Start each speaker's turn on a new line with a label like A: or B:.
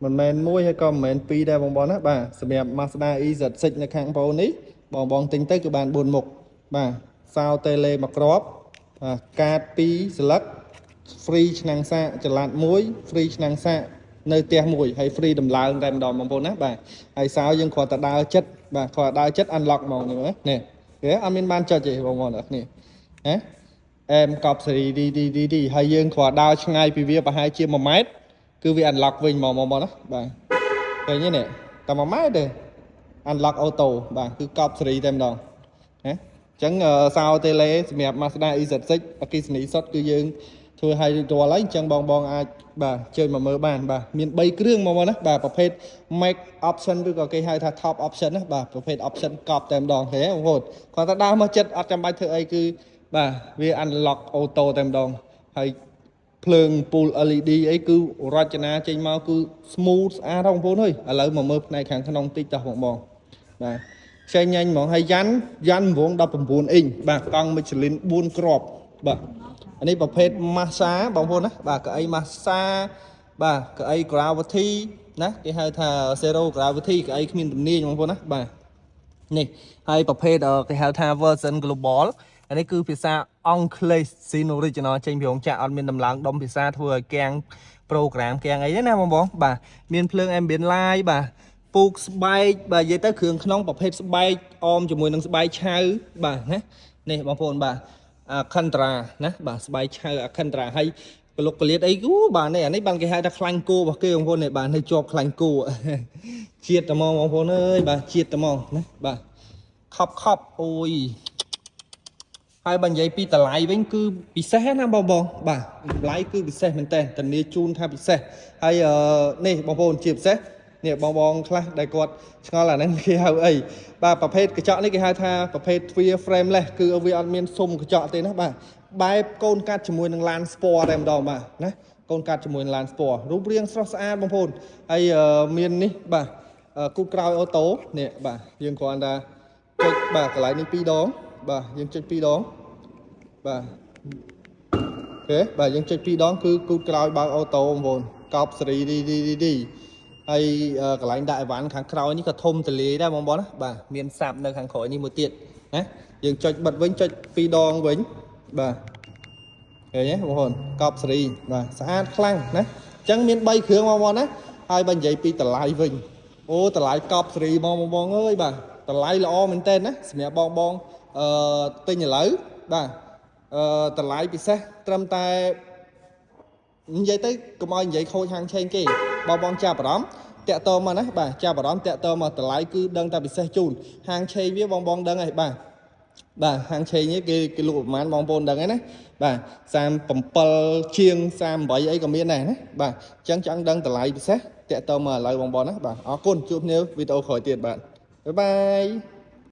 A: mình men mũi hay còn men pi đây bong bóng á bà xem Mazda EZ6 ในខាងបងនេះបងទិញទៅគឺបាន4មុខបាទសោតេលេមកគ្រាប់កាត2ស្លឹក free ឆ្នាំងសាកចល័ត1 free ឆ្នាំងសាកនៅផ្ទះមួយហើយ free ដំឡើងតែម្ដងបងប្អូនណាបាទហើយសោយើងគ្រាន់តែដើរចិត្តបាទគ្រាន់តែដើរចិត្ត unlock ហ្មងនេះនេះវាអត់មានបានចុចទេបងប្អូនអរគ្នាណាអែមកប់សេរីឌីហើយយើងគ្រាន់ដើរឆ្ងាយពីវាប្រហែលជា1ម៉ែត្រគឺវា unlock វិញហ្មងបងប្អូនណាបាទឃើញទេនេះតែ1ម៉ែត្រទេ unlock auto បាទគឺកប់សេរីតែម្ដងណាអញ្ចឹងសោតេលេសម្រាប់ Mazda EZ6 អគ្គិសនីសុទ្ធគឺយើងធ្វើឲ្យរួចរាល់ហើយអញ្ចឹងបងអាចបាទជួយមកមើលបានបាទមាន3គ្រឿងមកណាបាទប្រភេទ Max option ឬក៏គេហៅថា top option ណាបាទប្រភេទ option កប់តែម្ដងទេបងប្អូនគាត់ថាដើរមកចិត្តអត់ចាំបាច់ធ្វើអីគឺបាទវា unlock auto តែម្ដងហើយភ្លើង pool LED អីគឺរចនាចេញមកគឺ smooth ស្អាតបងប្អូនអើយឥឡូវមកមើលផ្នែកខាងក្នុងតិចតោះបងបាទផ្សេងញ៉ាញ់ហ្មងហើយយ៉ាន់វង19អ៊ីងបាទកង់ Michelin 4គ្រាប់បាទនេះប្រភេទ Mazda បងប្អូនណាបាទកៅអី Mazda បាទកៅអី Gravity ណាគេហៅថា Zero Gravity កៅអីគ្មានទំនាញបងប្អូនណាបាទនេះហើយប្រភេទគេហៅថា version global អានេះគឺភាសាអង់គ្លេស Sin original ចេញពីរោងចក្រអត់មានដំឡើងដុំភាសាធ្វើឲ្យកាំង program កាំងអីទេណាបងបាទមានភ្លើង ambient light បាទពូកស្បែកបាទនិយាយទៅគ្រឿងក្នុងប្រភេទស្បែកអមជាមួយនឹងស្បែកឆៅបាទណានេះបងប្អូនបាទAlcantara ណាបាទស្បែកឆៅ Alcantara ហើយកលុកកលៀតអីគូបាទនេះអានេះបានគេហៅថាខ្លាញ់គោរបស់គេបងប្អូននេះបាទនៅជាប់ខ្លាញ់គោជាតិតែហ្មងបងប្អូនអើយបាទជាតិតែហ្មងណាបាទខប់អូយហើយបើនិយាយពីតម្លៃវិញគឺពិសេសណាបងបាទតម្លៃគឺពិសេសមែនតើធានាជូនថាពិសេសហើយនេះបងប្អូនជាពិសេសនេះបងខ្លះដែលគាត់ឆ្ងល់អាហ្នឹងគេហៅអីបាទប្រភេទកញ្ចក់នេះគេហៅថាប្រភេទ Twin frameless គឺវាអត់មានស៊ុំកញ្ចក់ទេណាបាទបែបកូនកាត់ជាមួយនឹងឡានស្ពណ៌តែម្ដងបាទណាកូនកាត់ជាមួយនឹងឡានស្ពណ៌រូបរាងស្រស់ស្អាតបងប្អូនហើយមាននេះបាទគូតក្រោយអូតូនេះបាទយើងគ្រាន់តែចុចបាទកន្លែងនេះ2ដងបាទយើងចុច2ដងបាទអូខេបាទយើងចុច2ដងគឺគូតក្រោយបើកអូតូបងប្អូនកប់សេរីឌីហើយកន្លែងដាក់អីវ៉ាន់ខាងក្រោយនេះក៏ធំទលាយដែរបងប្អូនណាបាទមានសាប់នៅខាងក្រោយនេះមួយទៀតណាយើងចុចបិទវិញចុច2ដងវិញបាទឃើញទេបងប្អូនកប់សេរីបាទស្អាតខ្លាំងណាអញ្ចឹងមាន3គ្រឿងបងប្អូនណាហើយបើនិយាយពីតម្លៃវិញអូតម្លៃកប់សេរីបងអើយបាទតម្លៃល្អមែនតើណាសម្រាប់បងទិញឥឡូវបាទតម្លៃពិសេសត្រឹមតែនិយាយទៅកុំឲ្យនិយាយខូចហាងឆេងគេបងចាប់អារម្មណ៍តាក់តមកណាបាទចាប់អារម្មណ៍តាក់តមកតម្លៃគឺដឹងតែពិសេសជូនហាងឆេងវាបងដឹងហើយបាទហាងឆេងនេះគេលក់ប្រហែលបងប្អូនដឹងហើយណាបាទ37ជាង38អីក៏មានដែរណាបាទអញ្ចឹងចង់ដឹងតម្លៃពិសេសតាក់តមកឥឡូវបងប្អូនណាបាទអរគុណជួបគ្នាវីដេអូក្រោយទៀតបាទបាយបាយ